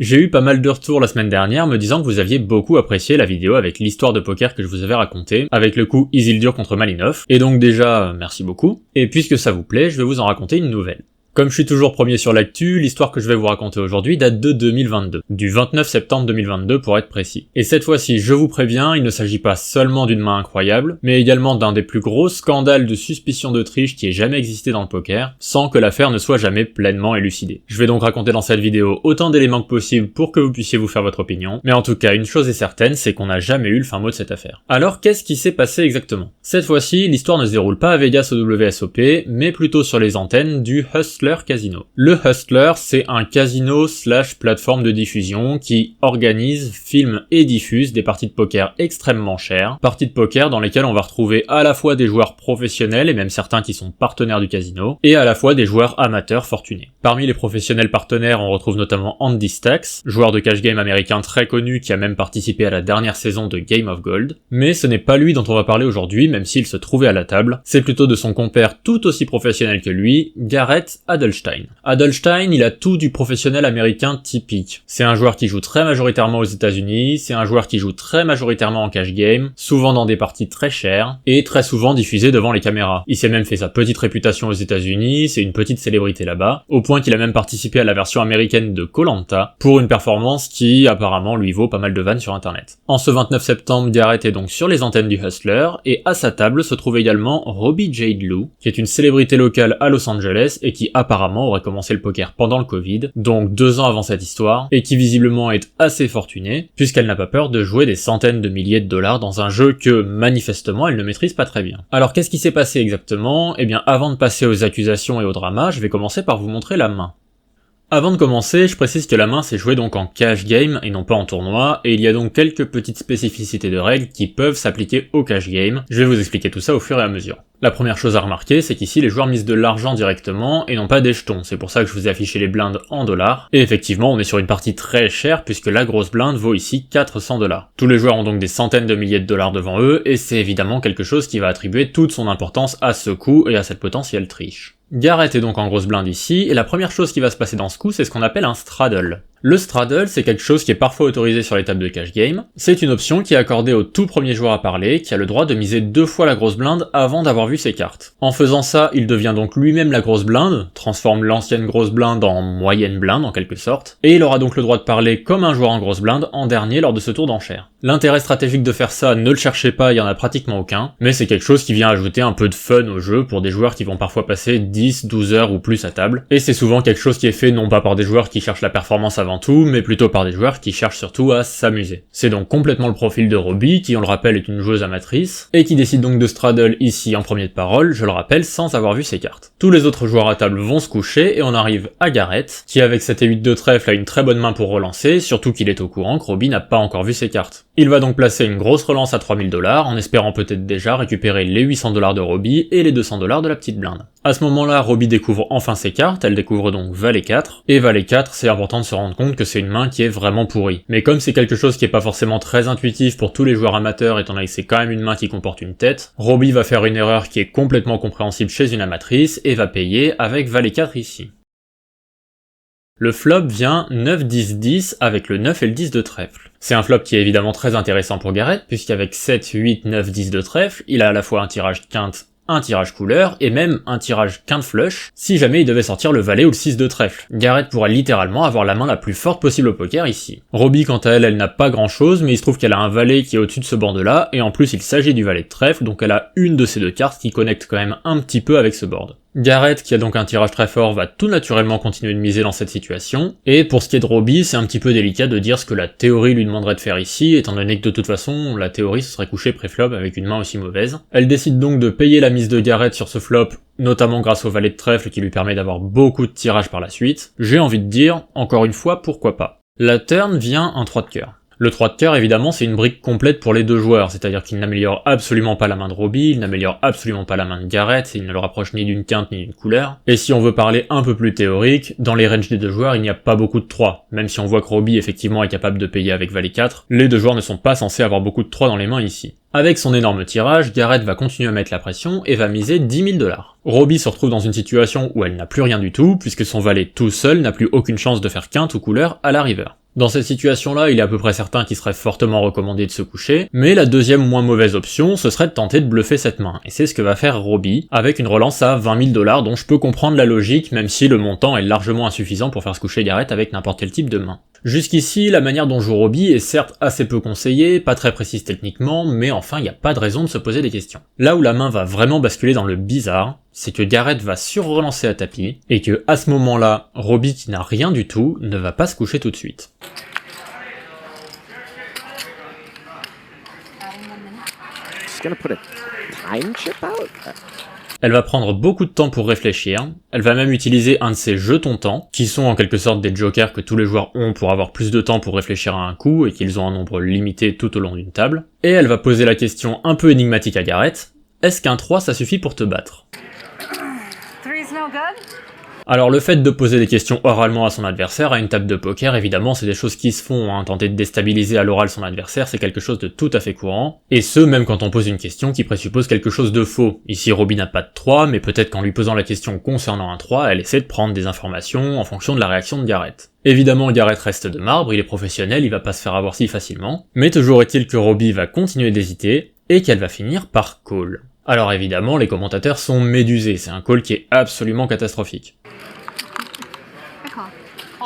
J'ai eu pas mal de retours la semaine dernière me disant que vous aviez beaucoup apprécié la vidéo avec l'histoire de poker que je vous avais racontée, avec le coup Isildur contre Malinov, et donc déjà, merci beaucoup, et puisque ça vous plaît, je vais vous en raconter une nouvelle. Comme je suis toujours premier sur l'actu, l'histoire que je vais vous raconter aujourd'hui date de 2022, du 29 septembre 2022 pour être précis. Et cette fois-ci, je vous préviens, il ne s'agit pas seulement d'une main incroyable, mais également d'un des plus gros scandales de suspicion de triche qui ait jamais existé dans le poker, sans que l'affaire ne soit jamais pleinement élucidée. Je vais donc raconter dans cette vidéo autant d'éléments que possible pour que vous puissiez vous faire votre opinion, mais en tout cas, une chose est certaine, c'est qu'on n'a jamais eu le fin mot de cette affaire. Alors, qu'est-ce qui s'est passé exactement? Cette fois-ci, l'histoire ne se déroule pas à Vegas au WSOP, mais plutôt sur les antennes du Hustler Casino. Le Hustler, c'est un casino / plateforme de diffusion qui organise, filme et diffuse des parties de poker extrêmement chères, parties de poker dans lesquelles on va retrouver à la fois des joueurs professionnels et même certains qui sont partenaires du casino, et à la fois des joueurs amateurs fortunés. Parmi les professionnels partenaires, on retrouve notamment Andy Stacks, joueur de cash game américain très connu qui a même participé à la dernière saison de Game of Gold, mais ce n'est pas lui dont on va parler aujourd'hui, même s'il se trouvait à la table, c'est plutôt de son compère tout aussi professionnel que lui, Gareth Adelstein. Adelstein, il a tout du professionnel américain typique. C'est un joueur qui joue très majoritairement aux États-Unis, c'est un joueur qui joue très majoritairement en cash game, souvent dans des parties très chères, et très souvent diffusé devant les caméras. Il s'est même fait sa petite réputation aux États-Unis, c'est une petite célébrité là-bas, au point qu'il a même participé à la version américaine de Koh-Lanta, pour une performance qui, apparemment, lui vaut pas mal de vannes sur internet. En ce 29 septembre, Gareth est donc sur les antennes du Hustler, et à sa table se trouve également Robbie Jade Lou, qui est une célébrité locale à Los Angeles, et qui apparemment aurait commencé le poker pendant le Covid, donc 2 ans avant cette histoire, et qui visiblement est assez fortunée, puisqu'elle n'a pas peur de jouer des centaines de milliers de dollars dans un jeu que, manifestement, elle ne maîtrise pas très bien. Alors qu'est-ce qui s'est passé exactement? Eh bien, avant de passer aux accusations et au drama, je vais commencer par vous montrer la main. Avant de commencer, je précise que la main s'est jouée donc en cash game et non pas en tournoi, et il y a donc quelques petites spécificités de règles qui peuvent s'appliquer au cash game. Je vais vous expliquer tout ça au fur et à mesure. La première chose à remarquer, c'est qu'ici les joueurs misent de l'argent directement et non pas des jetons, c'est pour ça que je vous ai affiché les blindes en dollars, et effectivement on est sur une partie très chère puisque la grosse blinde vaut ici 400 $. Tous les joueurs ont donc des centaines de milliers de dollars devant eux, et c'est évidemment quelque chose qui va attribuer toute son importance à ce coup et à cette potentielle triche. Gareth est donc en grosse blinde ici, et la première chose qui va se passer dans ce coup, c'est ce qu'on appelle un straddle. Le straddle, c'est quelque chose qui est parfois autorisé sur les tables de cash game. C'est une option qui est accordée au tout premier joueur à parler, qui a le droit de miser 2 fois la grosse blinde avant d'avoir vu ses cartes. En faisant ça, il devient donc lui-même la grosse blinde, transforme l'ancienne grosse blinde en moyenne blinde en quelque sorte, et il aura donc le droit de parler comme un joueur en grosse blinde en dernier lors de ce tour d'enchère. L'intérêt stratégique de faire ça, ne le cherchez pas, il y en a pratiquement aucun, mais c'est quelque chose qui vient ajouter un peu de fun au jeu pour des joueurs qui vont parfois passer 10, 12 heures ou plus à table, et c'est souvent quelque chose qui est fait non pas par des joueurs qui cherchent la performance avant tout, mais plutôt par des joueurs qui cherchent surtout à s'amuser. C'est donc complètement le profil de Robbie, qui on le rappelle est une joueuse amatrice, et qui décide donc de straddle ici en premier de parole, je le rappelle, sans avoir vu ses cartes. Tous les autres joueurs à table vont se coucher, et on arrive à Gareth, qui avec 7 et 8 de trèfle a une très bonne main pour relancer, surtout qu'il est au courant que Robbie n'a pas encore vu ses cartes. Il va donc placer une grosse relance à 3000 $, en espérant peut-être déjà récupérer les 800 $ de Robbie et les 200 $ de la petite blinde. À ce moment-là, Robbie découvre enfin ses cartes, elle découvre donc Valet 4, et Valet 4, c'est important de se rendre compte que c'est une main qui est vraiment pourrie. Mais comme c'est quelque chose qui est pas forcément très intuitif pour tous les joueurs amateurs, étant donné que c'est quand même une main qui comporte une tête, Robbie va faire une erreur qui est complètement compréhensible chez une amatrice, et va payer avec Valet 4 ici. Le flop vient 9-10-10 avec le 9 et le 10 de trèfle. C'est un flop qui est évidemment très intéressant pour Gareth, puisqu'avec 7, 8, 9, 10 de trèfle, il a à la fois un tirage quinte, un tirage couleur, et même un tirage quinte flush, si jamais il devait sortir le valet ou le 6 de trèfle. Gareth pourra littéralement avoir la main la plus forte possible au poker ici. Robbie quant à elle n'a pas grand chose, mais il se trouve qu'elle a un valet qui est au-dessus de ce board là, et en plus il s'agit du valet de trèfle, donc elle a une de ces deux cartes qui connecte quand même un petit peu avec ce board. Gareth, qui a donc un tirage très fort, va tout naturellement continuer de miser dans cette situation, et pour ce qui est de Robbie, c'est un petit peu délicat de dire ce que la théorie lui demanderait de faire ici, étant donné que de toute façon, la théorie se serait couchée pré-flop avec une main aussi mauvaise. Elle décide donc de payer la mise de Gareth sur ce flop, notamment grâce au valet de trèfle qui lui permet d'avoir beaucoup de tirages par la suite. J'ai envie de dire, encore une fois, pourquoi pas. La turn vient un 3 de cœur. Le 3 de cœur, évidemment, c'est une brique complète pour les deux joueurs, c'est-à-dire qu'il n'améliore absolument pas la main de Robbie, il n'améliore absolument pas la main de Gareth, il ne le rapproche ni d'une quinte ni d'une couleur. Et si on veut parler un peu plus théorique, dans les ranges des deux joueurs, il n'y a pas beaucoup de 3. Même si on voit que Robbie, effectivement, est capable de payer avec Valet 4, les deux joueurs ne sont pas censés avoir beaucoup de 3 dans les mains ici. Avec son énorme tirage, Gareth va continuer à mettre la pression et va miser 10 000 $. Robbie se retrouve dans une situation où elle n'a plus rien du tout, puisque son valet tout seul n'a plus aucune chance de faire quinte ou couleur à la river. Dans cette situation-là, il est à peu près certain qu'il serait fortement recommandé de se coucher, mais la deuxième moins mauvaise option, ce serait de tenter de bluffer cette main, et c'est ce que va faire Robbie, avec une relance à 20 000 $, dont je peux comprendre la logique, même si le montant est largement insuffisant pour faire se coucher Garrett avec n'importe quel type de main. Jusqu'ici, la manière dont joue Robbie est certes assez peu conseillée, pas très précise techniquement, mais enfin y a pas de raison de se poser des questions. Là où la main va vraiment basculer dans le bizarre, c'est que Garrett va sur-relancer à tapis, et que à ce moment-là, Robbie qui n'a rien du tout, ne va pas se coucher tout de suite. Elle va prendre beaucoup de temps pour réfléchir, elle va même utiliser un de ses jetons temps, qui sont en quelque sorte des jokers que tous les joueurs ont pour avoir plus de temps pour réfléchir à un coup et qu'ils ont un nombre limité tout au long d'une table, et elle va poser la question un peu énigmatique à Garrett, est-ce qu'un 3 ça suffit pour te battre? Alors le fait de poser des questions oralement à son adversaire à une table de poker, évidemment c'est des choses qui se font, hein. Tenter de déstabiliser à l'oral son adversaire c'est quelque chose de tout à fait courant, et ce même quand on pose une question qui présuppose quelque chose de faux. Ici Robbie n'a pas de 3, mais peut-être qu'en lui posant la question concernant un 3, elle essaie de prendre des informations en fonction de la réaction de Garrett. Évidemment Garrett reste de marbre, il est professionnel, il va pas se faire avoir si facilement, mais toujours est-il que Robbie va continuer d'hésiter, et qu'elle va finir par call. Alors évidemment, les commentateurs sont médusés, c'est un call qui est absolument catastrophique.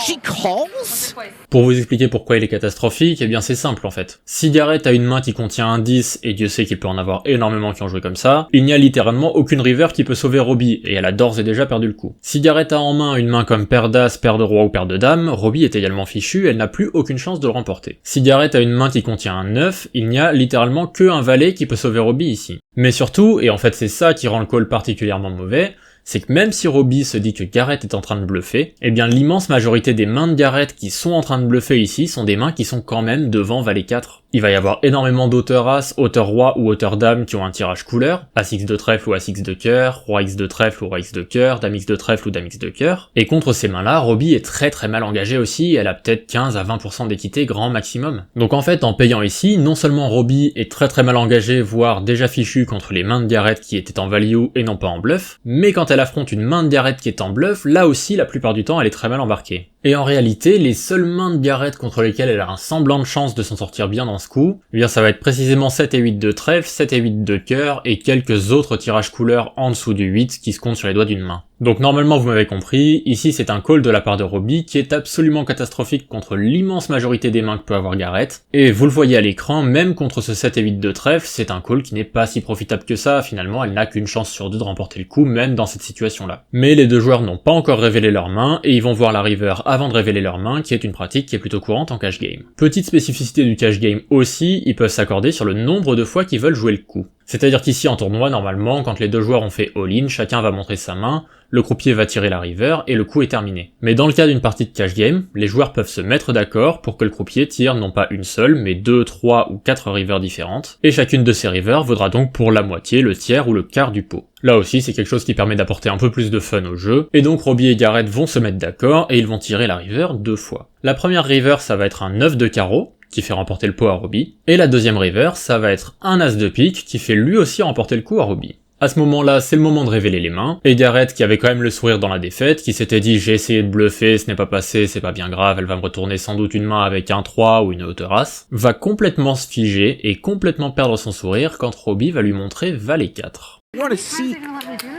She calls? Pour vous expliquer pourquoi il est catastrophique, eh bien c'est simple en fait. Si Garrett a une main qui contient un 10, et Dieu sait qu'il peut en avoir énormément qui ont joué comme ça, il n'y a littéralement aucune river qui peut sauver Robbie, et elle a d'ores et déjà perdu le coup. Si Garrett a en main une main comme paire d'as, paire de roi ou paire de dame, Robbie est également fichue, elle n'a plus aucune chance de le remporter. Si Garrett a une main qui contient un 9, il n'y a littéralement que un valet qui peut sauver Robbie ici. Mais surtout, et en fait c'est ça qui rend le call particulièrement mauvais, c'est que même si Robbie se dit que Garrett est en train de bluffer, eh bien l'immense majorité des mains de Garrett qui sont en train de bluffer ici sont des mains qui sont quand même devant valet 4. Il va y avoir énormément d'auteurs as, auteurs roi ou auteurs dame qui ont un tirage couleur, as x de trèfle ou as x de cœur, roi x de trèfle ou roi x de cœur, dame x de trèfle ou dame x de cœur, et contre ces mains-là, Robbie est très mal engagée aussi, elle a peut-être 15 à 20% d'équité grand maximum. Donc en fait, en payant ici, non seulement Robbie est très mal engagée, voire déjà fichu contre les mains de Garrett qui étaient en value et non pas en bluff, mais quand elle affronte une main de Garrett qui est en bluff, là aussi la plupart du temps elle est très mal embarquée. Et en réalité, les seules mains de Garrett contre lesquelles elle a un semblant de chance de s'en sortir bien dans ce coup, eh bien ça va être précisément 7 et 8 de trèfle, 7 et 8 de cœur, et quelques autres tirages couleurs en dessous du 8 qui se comptent sur les doigts d'une main. Donc normalement vous m'avez compris, ici c'est un call de la part de Robbie qui est absolument catastrophique contre l'immense majorité des mains que peut avoir Garrett, et vous le voyez à l'écran, même contre ce 7 et 8 de trèfle, c'est un call qui n'est pas si profitable que ça, finalement elle n'a qu'une chance sur deux de remporter le coup, même dans cette situation-là. Mais les deux joueurs n'ont pas encore révélé leurs mains, et ils vont voir la river avant de révéler leurs mains, qui est une pratique qui est plutôt courante en cash game. Petite spécificité du cash game aussi, ils peuvent s'accorder sur le nombre de fois qu'ils veulent jouer le coup. C'est-à-dire qu'ici en tournoi, normalement, quand les deux joueurs ont fait all-in, chacun va montrer sa main, le croupier va tirer la river, et le coup est terminé. Mais dans le cas d'une partie de cash game, les joueurs peuvent se mettre d'accord pour que le croupier tire non pas une seule, mais 2, 3 ou 4 rivers différentes, et chacune de ces rivers vaudra donc pour la moitié, le tiers ou le quart du pot. Là aussi, c'est quelque chose qui permet d'apporter un peu plus de fun au jeu, et donc Robbie et Garrett vont se mettre d'accord, et ils vont tirer la river 2 fois. La première river, ça va être un 9 de carreau, qui fait remporter le pot à Robbie, et la deuxième river, ça va être un as de pique, qui fait lui aussi remporter le coup à Robbie. À ce moment-là, c'est le moment de révéler les mains, et Garrett, qui avait quand même le sourire dans la défaite, qui s'était dit j'ai essayé de bluffer, ce n'est pas passé, c'est pas bien grave, elle va me retourner sans doute une main avec un 3 ou une hauteur as, va complètement se figer et complètement perdre son sourire quand Robbie va lui montrer valet 4. You wanna see?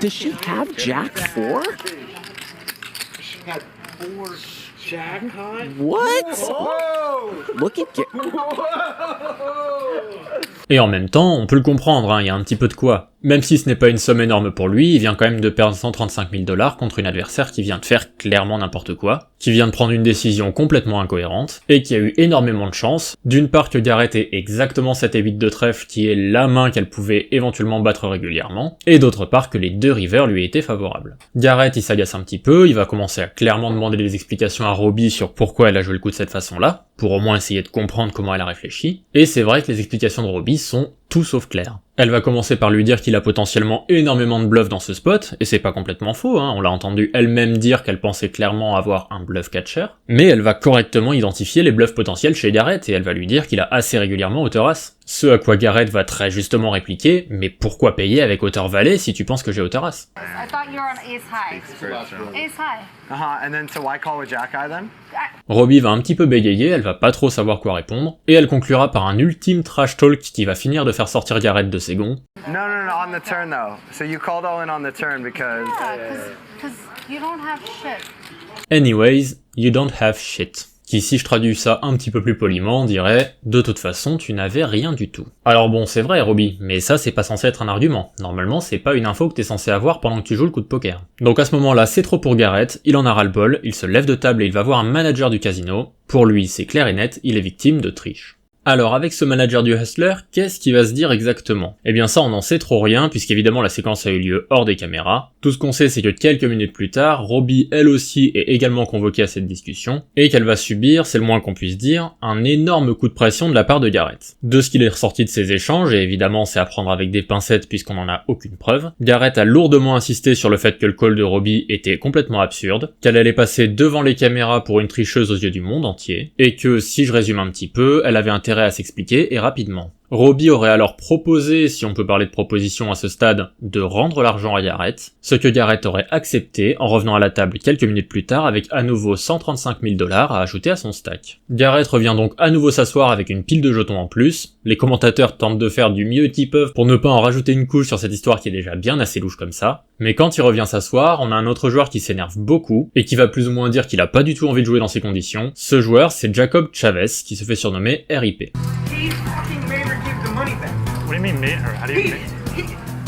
Does she have Jack 4? What? Look at Et en même temps, on peut le comprendre, hein, il y a un petit peu de quoi. Même si ce n'est pas une somme énorme pour lui, il vient quand même de perdre 135 000 $ contre une adversaire qui vient de faire clairement n'importe quoi, qui vient de prendre une décision complètement incohérente, et qui a eu énormément de chance, d'une part que Garrett ait exactement 7 et 8 de trèfle qui est la main qu'elle pouvait éventuellement battre régulièrement, et d'autre part que les deux rivers lui étaient favorables. Garrett il s'agace un petit peu, il va commencer à clairement demander des explications à Robbie sur pourquoi elle a joué le coup de cette façon-là, pour au moins essayer de comprendre comment elle a réfléchi, et c'est vrai que les explications de Robbie sont tout sauf claires. Elle va commencer par lui dire qu'il a potentiellement énormément de bluffs dans ce spot, et c'est pas complètement faux, hein, on l'a entendu elle-même dire qu'elle pensait clairement avoir un bluff catcher, mais elle va correctement identifier les bluffs potentiels chez Garrett, et elle va lui dire qu'il a assez régulièrement hauteur as, Ce à quoi Garrett va très justement répliquer « Mais pourquoi payer avec hauteur-valet si tu penses que j'ai hauteur-as » I thought you were on ace high. Ace high. And then so why call with jack high then? Robbie va un petit peu bégayer, elle va pas trop savoir quoi répondre, et elle conclura par un ultime trash talk qui va finir de faire sortir Garrett de ses gonds. No, on the turn though. So you called all in on the turn because... Yeah, cause you don't have shit. Anyways, you don't have shit. Qui, si je traduis ça un petit peu plus poliment, dirait « De toute façon, tu n'avais rien du tout ». Alors bon, c'est vrai, Robbie, mais ça, c'est pas censé être un argument. Normalement, c'est pas une info que t'es censé avoir pendant que tu joues le coup de poker. Donc à ce moment-là, c'est trop pour Garrett, il en a ras-le-bol, il se lève de table et il va voir un manager du casino. Pour lui, c'est clair et net, il est victime de triche. Alors avec ce manager du Hustler, qu'est-ce qui va se dire exactement? Eh bien ça on n'en sait trop rien, puisqu'évidemment la séquence a eu lieu hors des caméras. Tout ce qu'on sait c'est que quelques minutes plus tard, Robbie elle aussi est également convoquée à cette discussion, et qu'elle va subir, c'est le moins qu'on puisse dire, un énorme coup de pression de la part de Garrett. De ce qu'il est ressorti de ces échanges, et évidemment c'est à prendre avec des pincettes puisqu'on n'en a aucune preuve, Garrett a lourdement insisté sur le fait que le call de Robbie était complètement absurde, qu'elle allait passer devant les caméras pour une tricheuse aux yeux du monde entier, et que, si je résume un petit peu, elle avait intérêt à s'expliquer et rapidement. Robbie aurait alors proposé, si on peut parler de proposition à ce stade, de rendre l'argent à Garrett, ce que Garrett aurait accepté en revenant à la table quelques minutes plus tard avec à nouveau 135 000 $ à ajouter à son stack. Garrett revient donc à nouveau s'asseoir avec une pile de jetons en plus, les commentateurs tentent de faire du mieux qu'ils peuvent pour ne pas en rajouter une couche sur cette histoire qui est déjà bien assez louche comme ça, mais quand il revient s'asseoir, on a un autre joueur qui s'énerve beaucoup, et qui va plus ou moins dire qu'il a pas du tout envie de jouer dans ces conditions. Ce joueur, c'est Jacob Chavez, qui se fait surnommer RIP. What do you mean, mate? Or how do you mean?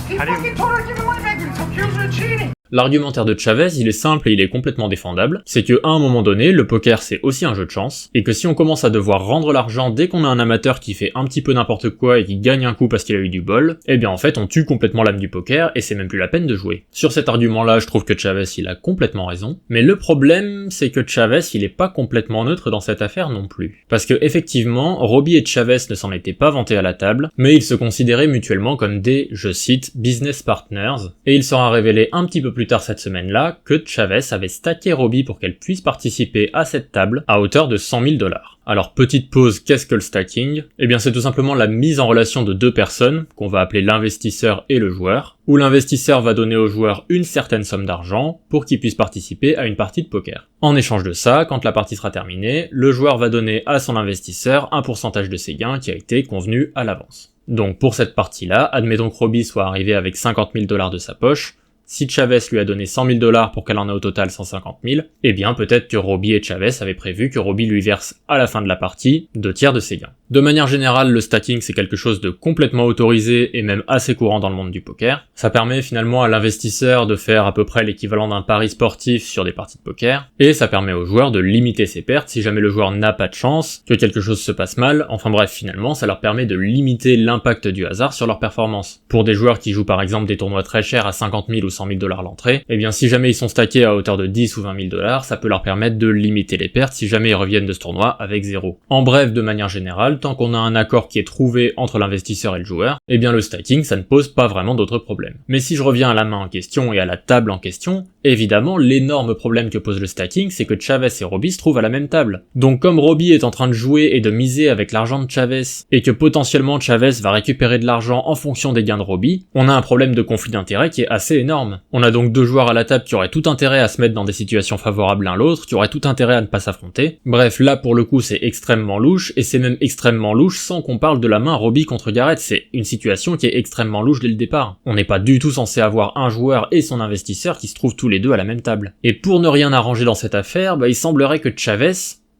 He fucking told her to give the money back and so accused her of cheating. L'argumentaire de Chavez, il est simple et il est complètement défendable, c'est que à un moment donné, le poker c'est aussi un jeu de chance, et que si on commence à devoir rendre l'argent dès qu'on a un amateur qui fait un petit peu n'importe quoi et qui gagne un coup parce qu'il a eu du bol, eh bien en fait on tue complètement l'âme du poker et c'est même plus la peine de jouer. Sur cet argument-là, je trouve que Chavez il a complètement raison, mais le problème c'est que Chavez il est pas complètement neutre dans cette affaire non plus. Parce que effectivement, Robbie et Chavez ne s'en étaient pas vantés à la table, mais ils se considéraient mutuellement comme des, je cite, business partners, et il sera révélé un petit peu plus tard cette semaine-là que Chavez avait stacké Robbie pour qu'elle puisse participer à cette table à hauteur de 100 000 $. Alors petite pause, qu'est-ce que le stacking? Eh bien c'est tout simplement la mise en relation de deux personnes, qu'on va appeler l'investisseur et le joueur, où l'investisseur va donner au joueur une certaine somme d'argent pour qu'il puisse participer à une partie de poker. En échange de ça, quand la partie sera terminée, le joueur va donner à son investisseur un pourcentage de ses gains qui a été convenu à l'avance. Donc pour cette partie-là, admettons que Robbie soit arrivé avec 50 000 $ de sa poche. Si Chavez lui a donné 100 000 $ pour qu'elle en ait au total 150 000, eh bien peut-être que Robbie et Chavez avaient prévu que Robbie lui verse à la fin de la partie 2/3 de ses gains. De manière générale, le stacking c'est quelque chose de complètement autorisé et même assez courant dans le monde du poker. Ça permet finalement à l'investisseur de faire à peu près l'équivalent d'un pari sportif sur des parties de poker, et ça permet au joueur de limiter ses pertes si jamais le joueur n'a pas de chance, que quelque chose se passe mal, enfin bref finalement ça leur permet de limiter l'impact du hasard sur leur performance. Pour des joueurs qui jouent par exemple des tournois très chers à 50 000 ou 100 000 $ l'entrée, eh bien si jamais ils sont stackés à hauteur de 10 ou 20 000 $, ça peut leur permettre de limiter les pertes si jamais ils reviennent de ce tournoi avec 0. En bref, de manière générale, tant qu'on a un accord qui est trouvé entre l'investisseur et le joueur, eh bien le stacking ça ne pose pas vraiment d'autres problèmes. Mais si je reviens à la main en question et à la table en question, évidemment l'énorme problème que pose le stacking c'est que Chavez et Robbie se trouvent à la même table. Donc comme Robbie est en train de jouer et de miser avec l'argent de Chavez, et que potentiellement Chavez va récupérer de l'argent en fonction des gains de Robbie, on a un problème de conflit d'intérêt qui est assez énorme. On a donc deux joueurs à la table qui auraient tout intérêt à se mettre dans des situations favorables l'un l'autre, qui auraient tout intérêt à ne pas s'affronter. Bref, là pour le coup c'est extrêmement louche, et c'est même extrêmement louche sans qu'on parle de la main Robbie contre Garrett, c'est une situation qui est extrêmement louche dès le départ. On n'est pas du tout censé avoir un joueur et son investisseur qui se trouvent tous les deux à la même table. Et pour ne rien arranger dans cette affaire, il semblerait que Chavez,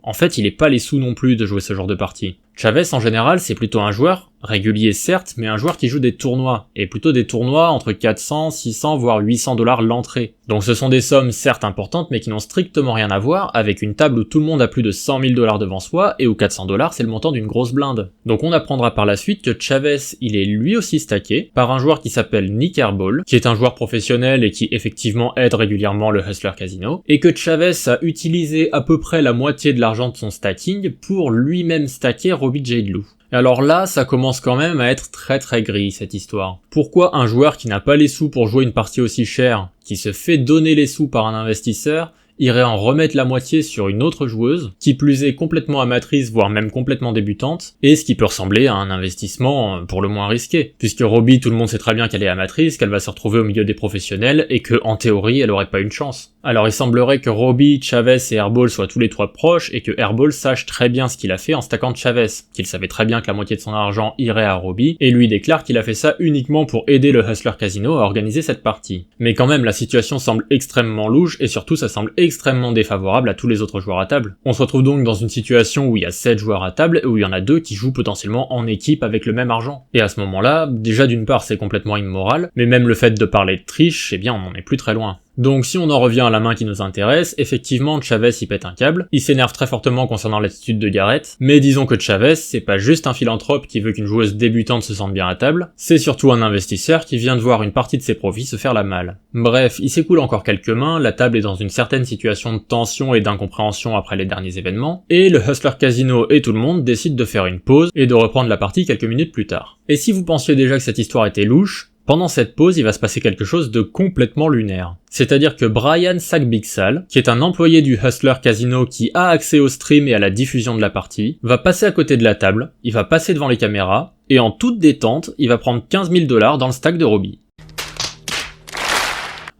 en fait il est pas les sous non plus de jouer ce genre de partie. Chavez en général c'est plutôt un joueur, régulier certes, mais un joueur qui joue des tournois, et plutôt des tournois entre 400, 600 voire 800 $ l'entrée. Donc ce sont des sommes certes importantes mais qui n'ont strictement rien à voir avec une table où tout le monde a plus de 100 000 $ devant soi et où 400 $ c'est le montant d'une grosse blinde. Donc on apprendra par la suite que Chavez il est lui aussi stacké par un joueur qui s'appelle Nick Airball, qui est un joueur professionnel et qui effectivement aide régulièrement le Hustler Casino, et que Chavez a utilisé à peu près la moitié de l'argent de son stacking pour lui-même stacker Robbie J. Lou. Et alors là, ça commence quand même à être très très gris cette histoire. Pourquoi un joueur qui n'a pas les sous pour jouer une partie aussi chère, qui se fait donner les sous par un investisseur, irait en remettre la moitié sur une autre joueuse, qui plus est complètement amatrice, voire même complètement débutante, et ce qui peut ressembler à un investissement pour le moins risqué, puisque Robbie, tout le monde sait très bien qu'elle est amatrice, qu'elle va se retrouver au milieu des professionnels, et que, en théorie, elle aurait pas une chance. Alors il semblerait que Robbie, Chavez et Airball soient tous les trois proches, et que Airball sache très bien ce qu'il a fait en stackant Chavez, qu'il savait très bien que la moitié de son argent irait à Robbie, et lui déclare qu'il a fait ça uniquement pour aider le Hustler Casino à organiser cette partie. Mais quand même, la situation semble extrêmement louche, et surtout ça semble extrêmement défavorable à tous les autres joueurs à table. On se retrouve donc dans une situation où il y a 7 joueurs à table, et où il y en a 2 qui jouent potentiellement en équipe avec le même argent. Et à ce moment-là, déjà d'une part c'est complètement immoral, mais même le fait de parler de triche, eh bien on en est plus très loin. Donc si on en revient à la main qui nous intéresse, effectivement Chavez y pète un câble, il s'énerve très fortement concernant l'attitude de Garrett, mais disons que Chavez, c'est pas juste un philanthrope qui veut qu'une joueuse débutante se sente bien à table, c'est surtout un investisseur qui vient de voir une partie de ses profits se faire la malle. Bref, il s'écoule encore quelques mains, la table est dans une certaine situation de tension et d'incompréhension après les derniers événements, et le Hustler Casino et tout le monde décident de faire une pause et de reprendre la partie quelques minutes plus tard. Et si vous pensiez déjà que cette histoire était louche, pendant cette pause, il va se passer quelque chose de complètement lunaire. C'est-à-dire que Brian Sagbixal, qui est un employé du Hustler Casino qui a accès au stream et à la diffusion de la partie, va passer à côté de la table, il va passer devant les caméras, et en toute détente, il va prendre 15 000 $ dans le stack de Robbie.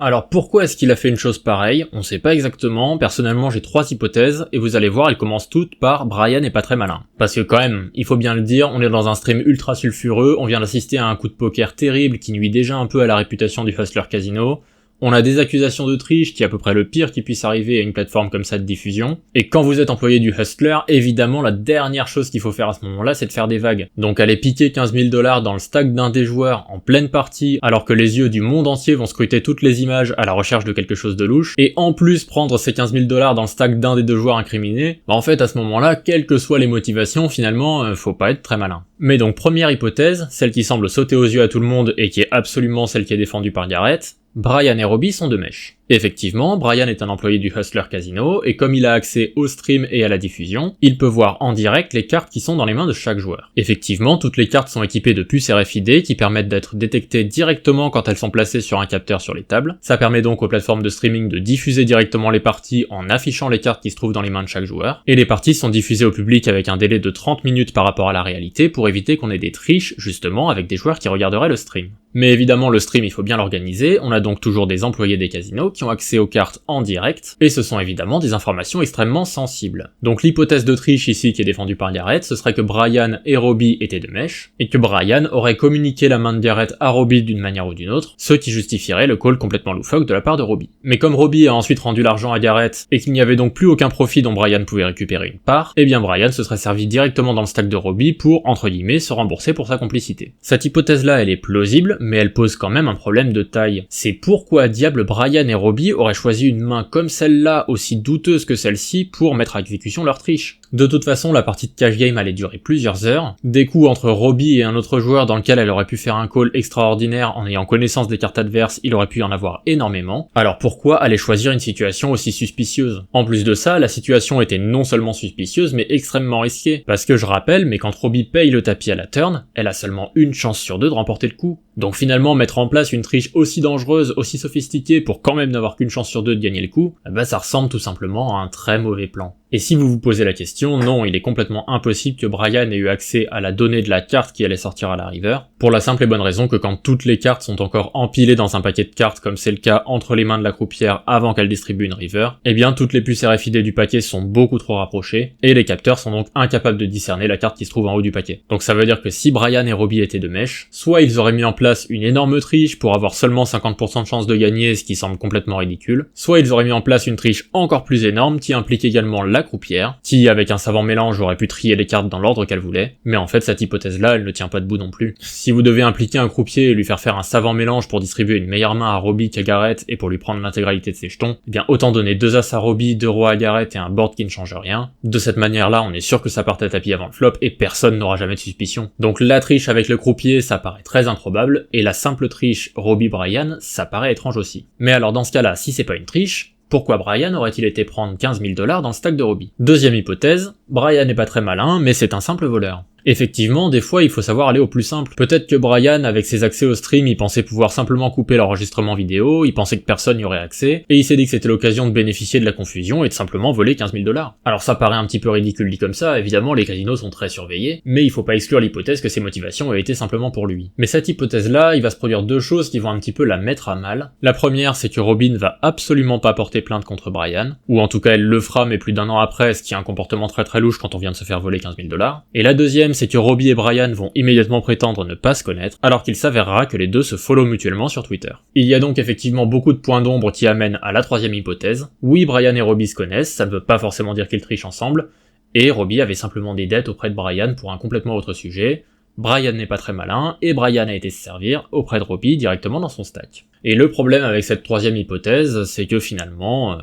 Alors pourquoi est-ce qu'il a fait une chose pareille? On sait pas exactement, personnellement j'ai 3 hypothèses, et vous allez voir, elles commencent toutes par Brian est pas très malin. Parce que quand même, il faut bien le dire, on est dans un stream ultra sulfureux, on vient d'assister à un coup de poker terrible qui nuit déjà un peu à la réputation du Hustler Casino, on a des accusations de triche qui est à peu près le pire qui puisse arriver à une plateforme comme ça de diffusion, et quand vous êtes employé du Hustler, évidemment la dernière chose qu'il faut faire à ce moment-là c'est de faire des vagues. Donc aller piquer 15 000 $ dans le stack d'un des joueurs en pleine partie, alors que les yeux du monde entier vont scruter toutes les images à la recherche de quelque chose de louche, et en plus prendre ces 15 000 $ dans le stack d'un des 2 joueurs incriminés, bah en fait à ce moment-là, quelles que soient les motivations, finalement, faut pas être très malin. Mais donc première hypothèse, celle qui semble sauter aux yeux à tout le monde et qui est absolument celle qui est défendue par Garrett, Brian et Robbie sont de mèche. Effectivement, Brian est un employé du Hustler Casino, et comme il a accès au stream et à la diffusion, il peut voir en direct les cartes qui sont dans les mains de chaque joueur. Effectivement, toutes les cartes sont équipées de puces RFID qui permettent d'être détectées directement quand elles sont placées sur un capteur sur les tables. Ça permet donc aux plateformes de streaming de diffuser directement les parties en affichant les cartes qui se trouvent dans les mains de chaque joueur, et les parties sont diffusées au public avec un délai de 30 minutes par rapport à la réalité pour éviter qu'on ait des triches, justement, avec des joueurs qui regarderaient le stream. Mais évidemment, le stream, il faut bien l'organiser, on a donc toujours des employés des casinos qui ont accès aux cartes en direct, et ce sont évidemment des informations extrêmement sensibles. Donc l'hypothèse de triche ici qui est défendue par Garrett, ce serait que Brian et Robbie étaient de mèche, et que Brian aurait communiqué la main de Garrett à Robbie d'une manière ou d'une autre, ce qui justifierait le call complètement loufoque de la part de Robbie. Mais comme Robbie a ensuite rendu l'argent à Garrett, et qu'il n'y avait donc plus aucun profit dont Brian pouvait récupérer une part, eh bien Brian se serait servi directement dans le stack de Robbie pour, entre guillemets, se rembourser pour sa complicité. Cette hypothèse-là, elle est plausible, mais elle pose quand même un problème de taille. C'est pourquoi diable Brian et Robbie auraient choisi une main comme celle-là, aussi douteuse que celle-ci, pour mettre à exécution leur triche. De toute façon, la partie de cash game allait durer plusieurs heures, des coups entre Robbie et un autre joueur dans lequel elle aurait pu faire un call extraordinaire en ayant connaissance des cartes adverses, il aurait pu y en avoir énormément, alors pourquoi aller choisir une situation aussi suspicieuse? En plus de ça, la situation était non seulement suspicieuse, mais extrêmement risquée, parce que je rappelle, mais quand Robbie paye le tapis à la turn, elle a seulement une chance sur 2 de remporter le coup. Donc finalement, mettre en place une triche aussi dangereuse, aussi sophistiquée pour quand même n'avoir qu'une chance sur 2 de gagner le coup, bah ça ressemble tout simplement à un très mauvais plan. Et si vous vous posez la question, non, il est complètement impossible que Brian ait eu accès à la donnée de la carte qui allait sortir à la river, pour la simple et bonne raison que quand toutes les cartes sont encore empilées dans un paquet de cartes comme c'est le cas entre les mains de la croupière avant qu'elle distribue une river, eh bien toutes les puces RFID du paquet sont beaucoup trop rapprochées, et les capteurs sont donc incapables de discerner la carte qui se trouve en haut du paquet. Donc ça veut dire que si Brian et Robbie étaient de mèche, soit ils auraient mis en place une énorme triche pour avoir seulement 50% de chance de gagner, ce qui semble complètement ridicule, soit ils auraient mis en place une triche encore plus énorme qui implique également la croupière, qui avec un savant mélange aurait pu trier les cartes dans l'ordre qu'elle voulait, mais en fait cette hypothèse-là elle ne tient pas debout non plus. Si vous devez impliquer un croupier et lui faire un savant mélange pour distribuer une meilleure main à Robbie qu'à Garrett et pour lui prendre l'intégralité de ses jetons, eh bien autant donner 2 as à Robbie, 2 rois à Garrett et un board qui ne change rien. De cette manière-là, on est sûr que ça parte à tapis avant le flop et personne n'aura jamais de suspicion. Donc la triche avec le croupier, ça paraît très improbable, et la simple triche Robbie-Brian, ça paraît étrange aussi. Mais alors dans ce cas-là, si c'est pas une triche, pourquoi Brian aurait-il été prendre 15 000 $ dans le stack de Robbie? Deuxième hypothèse, Brian n'est pas très malin, mais c'est un simple voleur. Effectivement, des fois il faut savoir aller au plus simple. Peut-être que Brian, avec ses accès au stream, il pensait pouvoir simplement couper l'enregistrement vidéo, il pensait que personne n'y aurait accès, et il s'est dit que c'était l'occasion de bénéficier de la confusion et de simplement voler 15 000 $. Alors ça paraît un petit peu ridicule dit comme ça, évidemment les casinos sont très surveillés, mais il faut pas exclure l'hypothèse que ses motivations aient été simplement pour lui. Mais cette hypothèse-là, il va se produire deux choses qui vont un petit peu la mettre à mal. La première, c'est que Robin va absolument pas porter plainte contre Brian, ou en tout cas elle le fera mais plus d'un an après, ce qui est un comportement très très louche quand on vient de se faire voler 15 000 $. Et la deuxième, c'est que Robbie et Brian vont immédiatement prétendre ne pas se connaître, alors qu'il s'avérera que les deux se follow mutuellement sur Twitter. Il y a donc effectivement beaucoup de points d'ombre qui amènent à la troisième hypothèse. Oui, Brian et Robbie se connaissent, ça ne veut pas forcément dire qu'ils trichent ensemble, et Robbie avait simplement des dettes auprès de Brian pour un complètement autre sujet. Brian n'est pas très malin, et Brian a été se servir auprès de Robbie directement dans son stack. Et le problème avec cette troisième hypothèse, c'est que finalement,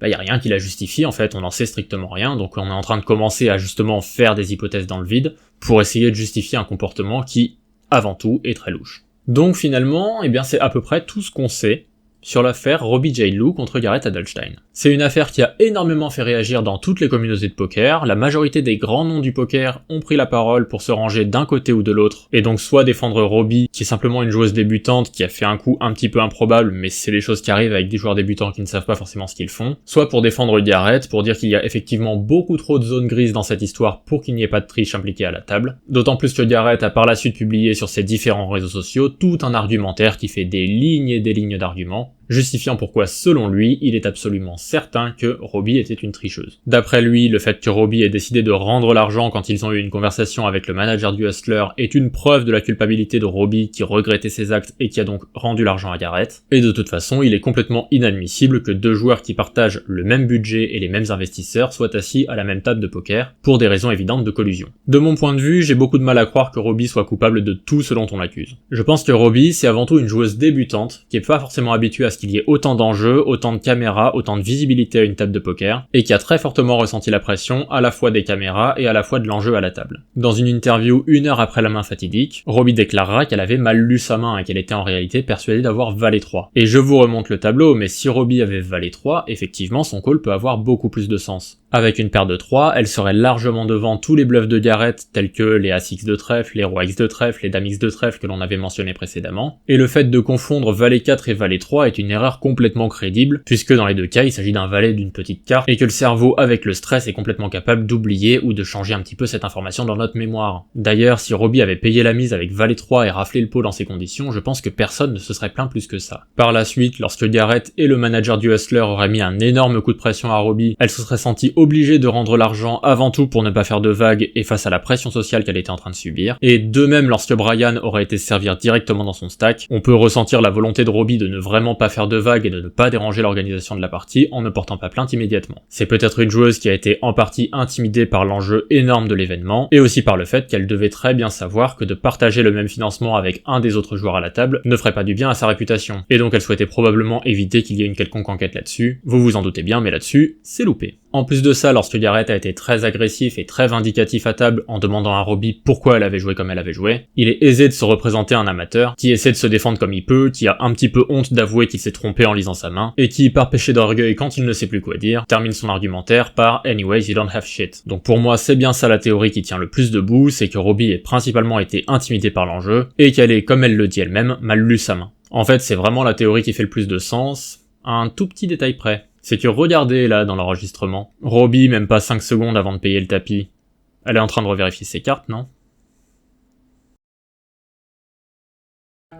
y a rien qui la justifie en fait, on n'en sait strictement rien, donc on est en train de commencer à justement faire des hypothèses dans le vide pour essayer de justifier un comportement qui, avant tout, est très louche. Donc finalement, c'est à peu près tout ce qu'on sait sur l'affaire Robbie J. Lou contre Garrett Adelstein. C'est une affaire qui a énormément fait réagir dans toutes les communautés de poker, la majorité des grands noms du poker ont pris la parole pour se ranger d'un côté ou de l'autre, et donc soit défendre Robbie, qui est simplement une joueuse débutante qui a fait un coup un petit peu improbable, mais c'est les choses qui arrivent avec des joueurs débutants qui ne savent pas forcément ce qu'ils font, soit pour défendre Garrett, pour dire qu'il y a effectivement beaucoup trop de zones grises dans cette histoire pour qu'il n'y ait pas de triche impliquée à la table, d'autant plus que Garrett a par la suite publié sur ses différents réseaux sociaux tout un argumentaire qui fait des lignes et des lignes d'arguments, justifiant pourquoi, selon lui, il est absolument certain que Robbie était une tricheuse. D'après lui, le fait que Robbie ait décidé de rendre l'argent quand ils ont eu une conversation avec le manager du Hustler est une preuve de la culpabilité de Robbie qui regrettait ses actes et qui a donc rendu l'argent à Garrett. Et de toute façon, il est complètement inadmissible que deux joueurs qui partagent le même budget et les mêmes investisseurs soient assis à la même table de poker, pour des raisons évidentes de collusion. De mon point de vue, j'ai beaucoup de mal à croire que Robbie soit coupable de tout ce dont on l'accuse. Je pense que Robbie, c'est avant tout une joueuse débutante, qui est pas forcément habituée à ce qu'il y ait autant d'enjeux, autant de caméras, autant de visibilité à une table de poker, et qui a très fortement ressenti la pression à la fois des caméras et à la fois de l'enjeu à la table. Dans une interview 1 heure après la main fatidique, Robbie déclarera qu'elle avait mal lu sa main et qu'elle était en réalité persuadée d'avoir valet 3. Et je vous remonte le tableau, mais si Robbie avait valet 3, effectivement son call peut avoir beaucoup plus de sens. Avec une paire de 3, elle serait largement devant tous les bluffs de Garrett, tels que les As-X de trèfle, les Rois X de trèfle, les Dames X de trèfle que l'on avait mentionné précédemment, et le fait de confondre valet 4 et valet 3 est une erreur complètement crédible, puisque dans les deux cas il s'agit d'un valet d'une petite carte, et que le cerveau avec le stress est complètement capable d'oublier ou de changer un petit peu cette information dans notre mémoire. D'ailleurs, si Robbie avait payé la mise avec valet 3 et raflé le pot dans ces conditions, je pense que personne ne se serait plaint plus que ça. Par la suite, lorsque Garrett et le manager du Hustler auraient mis un énorme coup de pression à Robbie, elle se serait sentie obligée de rendre l'argent avant tout pour ne pas faire de vagues et face à la pression sociale qu'elle était en train de subir, et de même lorsque Brian aurait été se servir directement dans son stack, on peut ressentir la volonté de Robbie de ne vraiment pas faire de vagues et de ne pas déranger l'organisation de la partie en ne portant pas plainte immédiatement. C'est peut-être une joueuse qui a été en partie intimidée par l'enjeu énorme de l'événement, et aussi par le fait qu'elle devait très bien savoir que de partager le même financement avec un des autres joueurs à la table ne ferait pas du bien à sa réputation, et donc elle souhaitait probablement éviter qu'il y ait une quelconque enquête là-dessus, vous vous en doutez bien, mais là-dessus, c'est loupé. En plus de ça, lorsque Garrett a été très agressif et très vindicatif à table en demandant à Robbie pourquoi elle avait joué comme elle avait joué, il est aisé de se représenter un amateur qui essaie de se défendre comme il peut, qui a un petit peu honte d'avouer qu'il s'est trompé en lisant sa main, et qui, par péché d'orgueil quand il ne sait plus quoi dire, termine son argumentaire par « Anyways, you don't have shit ». Donc pour moi, c'est bien ça la théorie qui tient le plus debout, c'est que Robbie ait principalement été intimidée par l'enjeu, et qu'elle ait, comme elle le dit elle-même, mal lu sa main. En fait, c'est vraiment la théorie qui fait le plus de sens, à un tout petit détail près. C'est que regardez là dans l'enregistrement, Robbie, même pas 5 secondes avant de payer le tapis, elle est en train de revérifier ses cartes, non ?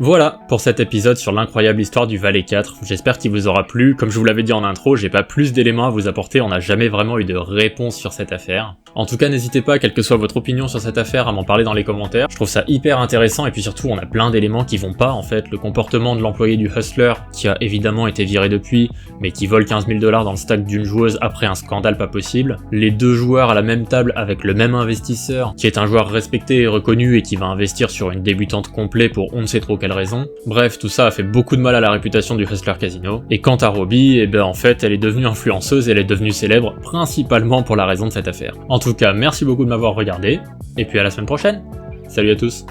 Voilà pour cet épisode sur l'incroyable histoire du Valet 4, j'espère qu'il vous aura plu. Comme je vous l'avais dit en intro, j'ai pas plus d'éléments à vous apporter, on n'a jamais vraiment eu de réponse sur cette affaire. En tout cas, n'hésitez pas, quelle que soit votre opinion sur cette affaire, à m'en parler dans les commentaires. Je trouve ça hyper intéressant, et puis surtout, on a plein d'éléments qui vont pas, en fait. Le comportement de l'employé du Hustler, qui a évidemment été viré depuis, mais qui vole 15 000 $ dans le stack d'une joueuse après un scandale pas possible. Les deux joueurs à la même table avec le même investisseur, qui est un joueur respecté et reconnu, et qui va investir sur une débutante complète pour on ne sait trop quelle raison. Bref, tout ça a fait beaucoup de mal à la réputation du Hustler Casino. Et quant à Robbie, en fait, elle est devenue influenceuse et elle est devenue célèbre, principalement pour la raison de cette affaire. En tout cas, merci beaucoup de m'avoir regardé, et puis à la semaine prochaine. Salut à tous.